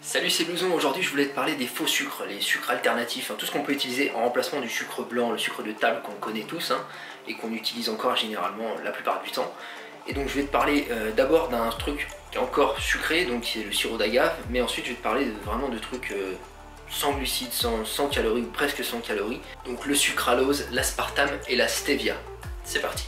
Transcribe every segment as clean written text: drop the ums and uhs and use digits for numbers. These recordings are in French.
Salut, c'est Blouson. Aujourd'hui je voulais te parler des faux sucres, les sucres alternatifs, tout ce qu'on peut utiliser en remplacement du sucre blanc, le sucre de table qu'on connaît tous et qu'on utilise encore généralement la plupart du temps. Et donc je vais te parler d'abord d'un truc qui est encore sucré, donc qui est le sirop d'agave, mais ensuite je vais te parler vraiment de trucs sans glucides, sans calories ou presque sans calories. Donc le sucralose, l'aspartame et la stevia. C'est parti.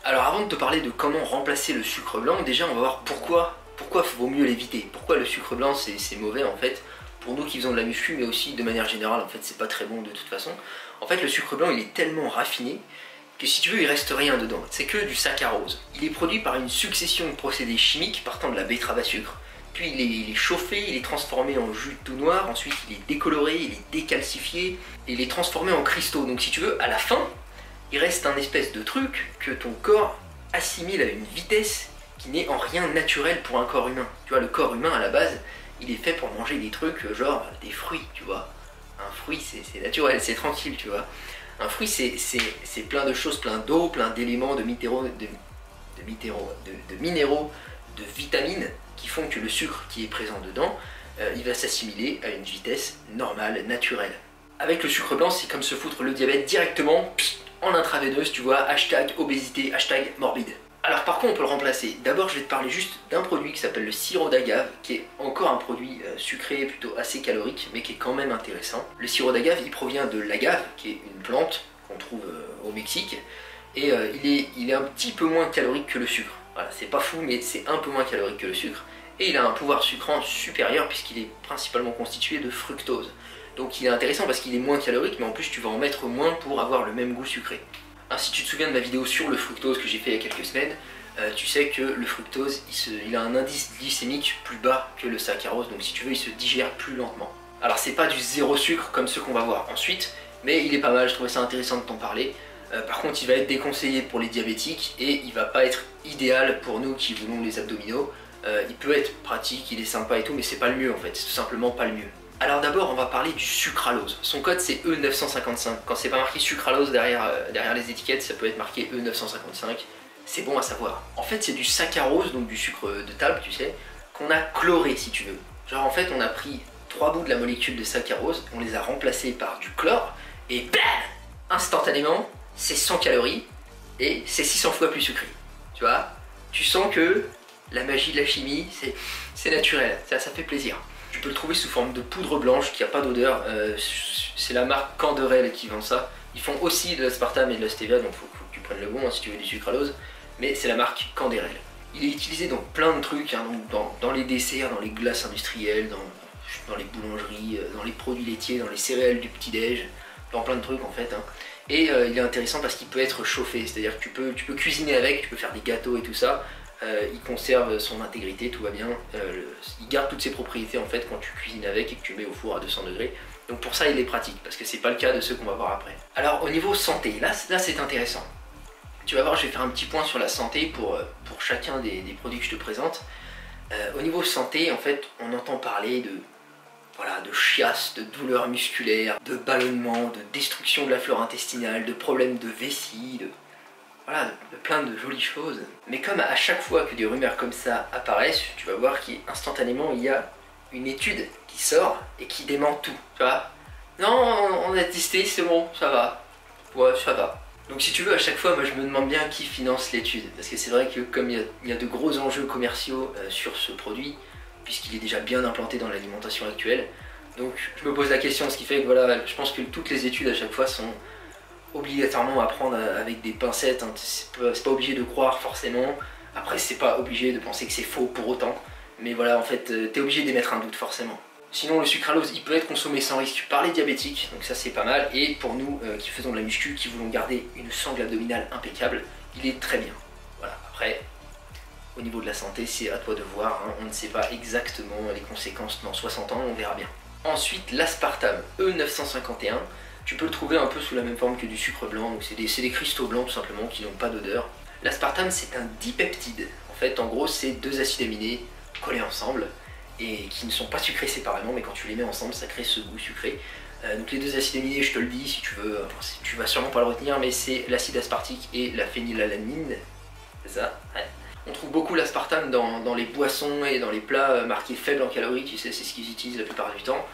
Alors avant de te parler de comment remplacer le sucre blanc, déjà on va voir pourquoi vaut mieux l'éviter. Pourquoi le sucre blanc c'est mauvais en fait, pour nous qui faisons de la muscu, mais aussi de manière générale en fait c'est pas très bon de toute façon. En fait le sucre blanc il est tellement raffiné que si tu veux il reste rien dedans, c'est que du saccharose. Il est produit par une succession de procédés chimiques partant de la betterave à sucre. Puis il est chauffé, il est transformé en jus tout noir, ensuite il est décoloré, il est décalcifié, et il est transformé en cristaux. Donc si tu veux, à la fin, il reste un espèce de truc que ton corps assimile à une vitesse qui n'est en rien naturelle pour un corps humain. Tu vois, le corps humain à la base, il est fait pour manger des trucs genre des fruits, tu vois. Un fruit c'est naturel, c'est tranquille, tu vois. Un fruit c'est plein de choses, plein d'eau, plein d'éléments, de minéraux, de vitamines qui font que le sucre qui est présent dedans, il va s'assimiler à une vitesse normale, naturelle. Avec le sucre blanc, c'est comme se foutre le diabète directement en intraveineuse, tu vois, hashtag obésité, hashtag morbide. Alors par contre on peut le remplacer. D'abord je vais te parler juste d'un produit qui s'appelle le sirop d'agave, qui est encore un produit sucré, plutôt assez calorique, mais qui est quand même intéressant. Le sirop d'agave il provient de l'agave, qui est une plante qu'on trouve au Mexique, et il est un petit peu moins calorique que le sucre. Voilà, c'est pas fou, mais c'est un peu moins calorique que le sucre. Et il a un pouvoir sucrant supérieur puisqu'il est principalement constitué de fructose. Donc il est intéressant parce qu'il est moins calorique, mais en plus tu vas en mettre moins pour avoir le même goût sucré. Alors, si tu te souviens de ma vidéo sur le fructose que j'ai fait il y a quelques semaines, tu sais que le fructose il a un indice glycémique plus bas que le saccharose, donc si tu veux il se digère plus lentement. Alors c'est pas du zéro sucre comme ceux qu'on va voir ensuite, mais il est pas mal, je trouvais ça intéressant de t'en parler. Par contre il va être déconseillé pour les diabétiques et il va pas être idéal pour nous qui voulons les abdominaux. Il peut être pratique, il est sympa et tout, mais c'est pas le mieux en fait, c'est tout simplement pas le mieux. Alors d'abord on va parler du sucralose. Son code c'est E955. Quand c'est pas marqué sucralose derrière les étiquettes, ça peut être marqué E955. C'est bon à savoir. En fait c'est du saccharose, donc du sucre de table tu sais, qu'on a chloré si tu veux. Genre en fait on a pris 3 bouts de la molécule de saccharose, on les a remplacés par du chlore, et bam, instantanément c'est 100 calories et c'est 600 fois plus sucré. Tu vois, tu sens que la magie de la chimie c'est naturel, ça fait plaisir. Tu peux le trouver sous forme de poudre blanche qui n'a pas d'odeur, c'est la marque Canderel qui vend ça. Ils font aussi de l'aspartame et de la stevia, donc faut que tu prennes le bon si tu veux du sucralose, mais c'est la marque Canderel. Il est utilisé dans plein de trucs, donc dans les desserts, dans les glaces industrielles, dans les boulangeries, dans les produits laitiers, dans les céréales du petit-déj, dans plein de trucs en fait. Et il est intéressant parce qu'il peut être chauffé, c'est-à-dire que tu peux cuisiner avec, tu peux faire des gâteaux et tout ça. Il conserve son intégrité, tout va bien, il garde toutes ses propriétés en fait quand tu cuisines avec et que tu mets au four à 200 degrés. Donc pour ça il est pratique, parce que c'est pas le cas de ceux qu'on va voir après. Alors au niveau santé, là c'est intéressant. Tu vas voir, je vais faire un petit point sur la santé pour chacun des produits que je te présente. Au niveau santé, en fait, on entend parler de chiasse, de douleurs musculaires, de ballonnement, de destruction de la flore intestinale, de problèmes de vessie, voilà, de plein de jolies choses. Mais comme à chaque fois que des rumeurs comme ça apparaissent, tu vas voir qu'instantanément il y a une étude qui sort et qui dément tout. Tu vois, non, on a testé, c'est bon, ça va. Ouais, ça va. Donc si tu veux, à chaque fois, moi je me demande bien qui finance l'étude. Parce que c'est vrai que comme il y a de gros enjeux commerciaux sur ce produit, puisqu'il est déjà bien implanté dans l'alimentation actuelle, donc je me pose la question, ce qui fait que voilà, je pense que toutes les études à chaque fois sont obligatoirement à prendre avec des pincettes, c'est pas obligé de croire forcément, après c'est pas obligé de penser que c'est faux pour autant, mais voilà en fait t'es obligé d'émettre un doute forcément. Sinon le sucralose il peut être consommé sans risque par les diabétiques, donc ça c'est pas mal, et pour nous qui faisons de la muscu, qui voulons garder une sangle abdominale impeccable, il est très bien. Voilà, après au niveau de la santé c'est à toi de voir, on ne sait pas exactement les conséquences dans 60 ans, on verra bien. Ensuite l'aspartame E951, tu peux le trouver un peu sous la même forme que du sucre blanc, donc c'est des cristaux blancs tout simplement qui n'ont pas d'odeur. L'aspartame c'est un dipeptide, en fait en gros c'est 2 acides aminés collés ensemble et qui ne sont pas sucrés séparément, mais quand tu les mets ensemble ça crée ce goût sucré. Donc les deux acides aminés, je te le dis si tu veux, enfin, tu vas sûrement pas le retenir, mais c'est l'acide aspartique et la phénylalanine. C'est ça, ouais. On trouve beaucoup l'aspartame dans les boissons et dans les plats marqués faibles en calories, tu sais, c'est ce qu'ils utilisent la plupart du temps.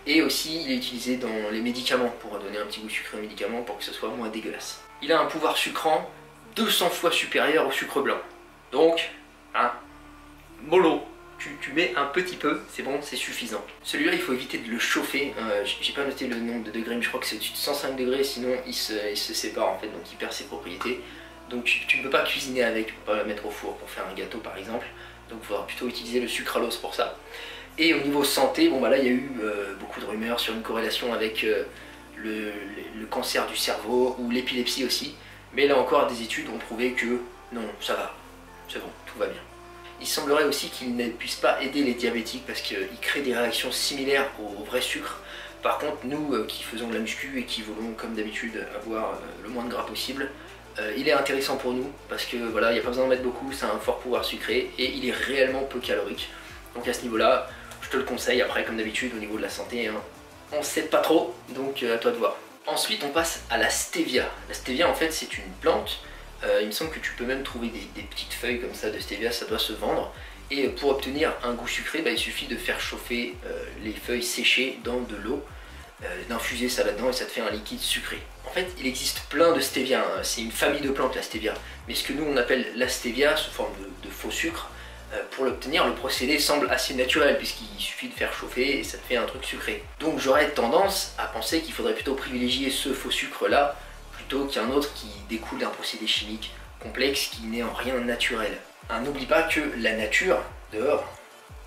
Et aussi, il est utilisé dans les médicaments pour donner un petit goût sucré aux médicaments pour que ce soit moins dégueulasse. Il a un pouvoir sucrant 200 fois supérieur au sucre blanc. Donc, hein, mollo, tu mets un petit peu, c'est bon, c'est suffisant. Celui-là, il faut éviter de le chauffer. J'ai pas noté le nombre de degrés, mais je crois que c'est au-dessus de 105 degrés, sinon il se sépare en fait, donc il perd ses propriétés. Donc tu ne peux pas cuisiner avec, tu ne peux pas la mettre au four pour faire un gâteau par exemple. Donc il faudra plutôt utiliser le sucralose pour ça. Et au niveau santé, bon bah là il y a eu beaucoup de rumeurs sur une corrélation avec le cancer du cerveau ou l'épilepsie aussi. Mais là encore des études ont prouvé que non, ça va, c'est bon, tout va bien. Il semblerait aussi qu'il ne puisse pas aider les diabétiques parce qu'il crée des réactions similaires au vrai sucre. Par contre nous qui faisons de la muscu et qui voulons comme d'habitude avoir le moins de gras possible, il est intéressant pour nous parce que voilà, il n'y a pas besoin d'en mettre beaucoup, ça a un fort pouvoir sucré et il est réellement peu calorique. Donc à ce niveau-là, je te le conseille. Après, comme d'habitude, au niveau de la santé, hein, on ne sait pas trop, donc à toi de voir. Ensuite, on passe à la stevia. La stevia, en fait, c'est une plante. Il me semble que tu peux même trouver des petites feuilles comme ça de stevia, ça doit se vendre. Et pour obtenir un goût sucré, bah, il suffit de faire chauffer les feuilles séchées dans de l'eau, d'infuser ça là-dedans et ça te fait un liquide sucré. En fait, il existe plein de stevia, hein. C'est une famille de plantes la stevia. Mais ce que nous on appelle la stevia sous forme de faux sucre, pour l'obtenir, le procédé semble assez naturel puisqu'il suffit de faire chauffer et ça te fait un truc sucré. Donc j'aurais tendance à penser qu'il faudrait plutôt privilégier ce faux sucre là plutôt qu'un autre qui découle d'un procédé chimique complexe qui n'est en rien naturel. N'oublie pas que la nature, dehors,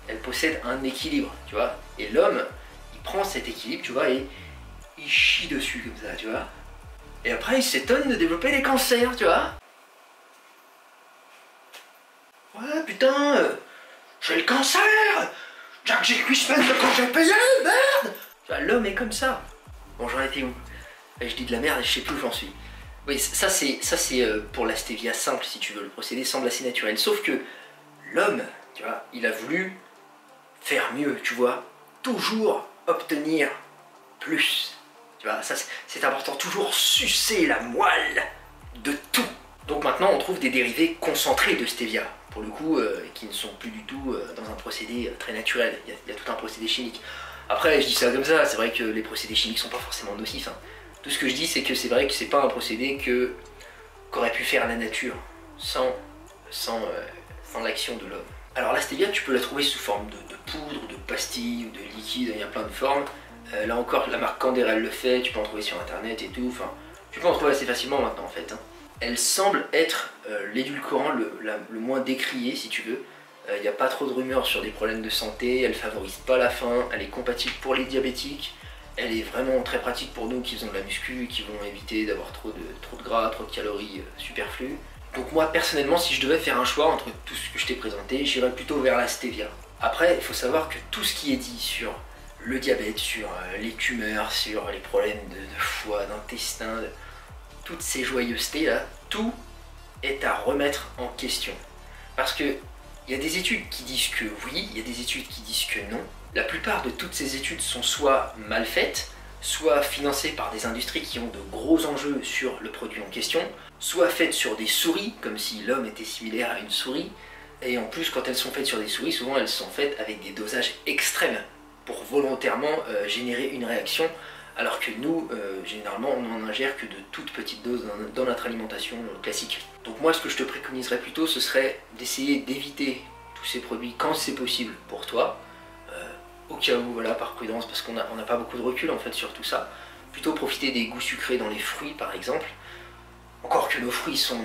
elle possède un équilibre, tu vois, et l'homme, il prend cet équilibre, tu vois, et il chie dessus comme ça, tu vois. Et après, il s'étonne de développer des cancers, tu vois. Ouais, putain, j'ai le cancer. Jack, j'ai 8 semaines de congé payé, merde. Tu vois, l'homme est comme ça. Bon, j'en étais où? Et je dis de la merde et je sais plus où j'en suis. Oui, ça c'est pour la stevia simple, si tu veux. Le procédé semble assez naturel. Sauf que l'homme, tu vois, il a voulu faire mieux, tu vois. Toujours obtenir plus. Tu vois, ça c'est important. Toujours sucer la moelle de tout. Donc maintenant, on trouve des dérivés concentrés de stevia. Pour le coup, qui ne sont plus du tout dans un procédé très naturel. Il y a tout un procédé chimique. Après, je dis ça comme ça, c'est vrai que les procédés chimiques sont pas forcément nocifs. Hein. Tout ce que je dis, c'est que c'est vrai que c'est pas un procédé qu'aurait pu faire la nature sans l'action de l'homme. Alors la stevia, tu peux la trouver sous forme de poudre, de pastille ou de liquide, il y a plein de formes. Là encore, la marque Canderel le fait, tu peux en trouver sur internet et tout, enfin, tu peux en trouver assez facilement maintenant en fait. Hein. Elle semble être l'édulcorant le moins décrié si tu veux. Il n'y a pas trop de rumeurs sur des problèmes de santé, elle favorise pas la faim, elle est compatible pour les diabétiques. Elle est vraiment très pratique pour nous qui faisons de la muscu, qui vont éviter d'avoir trop de gras, trop de calories superflues. Donc moi personnellement, si je devais faire un choix entre tout ce que je t'ai présenté, j'irais plutôt vers la stevia. Après, il faut savoir que tout ce qui est dit sur le diabète, sur les tumeurs, sur les problèmes de foie, d'intestin, toutes ces joyeusetés là, tout est à remettre en question. Parce que il y a des études qui disent que oui, il y a des études qui disent que non. La plupart de toutes ces études sont soit mal faites, soit financées par des industries qui ont de gros enjeux sur le produit en question, soit faites sur des souris, comme si l'homme était similaire à une souris, et en plus quand elles sont faites sur des souris, souvent elles sont faites avec des dosages extrêmes, pour volontairement générer une réaction, alors que nous, généralement, on n'en ingère que de toutes petites doses dans notre alimentation classique. Donc moi, ce que je te préconiserais plutôt, ce serait d'essayer d'éviter tous ces produits quand c'est possible pour toi, au cas où, voilà, par prudence, parce qu'on n'a pas beaucoup de recul en fait sur tout ça. Plutôt profiter des goûts sucrés dans les fruits par exemple. Encore que nos fruits sont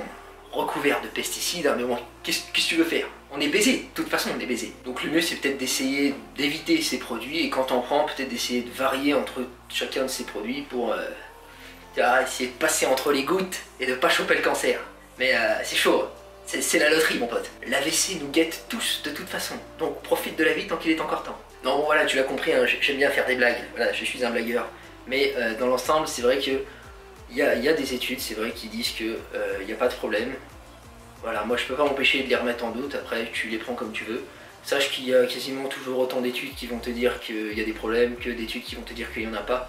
recouverts de pesticides, hein, mais bon, qu'est-ce que tu veux faire? On est baisé, de toute façon on est baisé. Donc le mieux c'est peut-être d'essayer d'éviter ces produits, et quand t'en prends, peut-être d'essayer de varier entre chacun de ces produits pour essayer de passer entre les gouttes et de pas choper le cancer. Mais c'est chaud, c'est la loterie mon pote. L'AVC nous guette tous de toute façon, donc profite de la vie tant qu'il est encore temps. Non bon voilà, tu l'as compris, hein, j'aime bien faire des blagues, voilà, je suis un blagueur. Mais dans l'ensemble, c'est vrai que il y a des études, c'est vrai, qui disent que il n'y a pas de problème. Voilà, moi je peux pas m'empêcher de les remettre en doute, après tu les prends comme tu veux. Sache qu'il y a quasiment toujours autant d'études qui vont te dire qu'il y a des problèmes que d'études qui vont te dire qu'il n'y en a pas.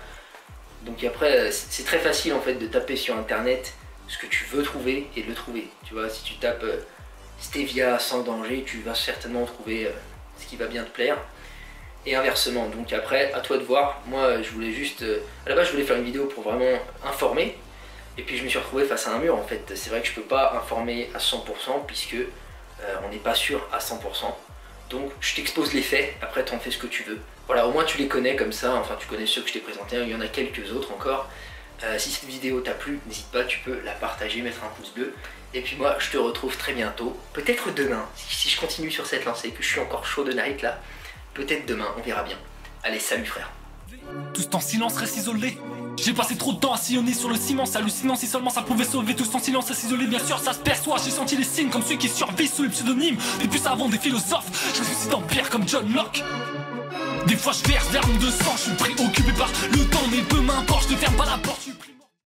Donc après, c'est très facile en fait de taper sur internet ce que tu veux trouver et de le trouver. Tu vois, si tu tapes stevia sans danger, tu vas certainement trouver ce qui va bien te plaire. Et inversement, donc après, à toi de voir. Moi, je voulais juste... à la base, je voulais faire une vidéo pour vraiment informer. Et puis je me suis retrouvé face à un mur en fait. C'est vrai que je peux pas informer à 100% puisque on n'est pas sûr à 100%. Donc je t'expose les faits, après t'en fais ce que tu veux. Voilà, au moins tu les connais comme ça, enfin tu connais ceux que je t'ai présentés, il y en a quelques autres encore. Si cette vidéo t'a plu, n'hésite pas, tu peux la partager, mettre un pouce bleu. Et puis moi, je te retrouve très bientôt, peut-être demain, si je continue sur cette lancée, que je suis encore chaud de night là. Peut-être demain, on verra bien. Allez, salut frère. Tous en silence, reste isolé. J'ai passé trop de temps à sillonner sur le ciment, c'est hallucinant si seulement ça pouvait sauver. Tous en silence à s'isoler, bien sûr ça se perçoit. J'ai senti les signes comme ceux qui survivent sous les pseudonymes des plus savants, des philosophes. Je suis d'empire comme John Locke. Des fois je verse des larmes de sang, je suis préoccupé par le temps, mais peu m'importe, je ne ferme pas la porte.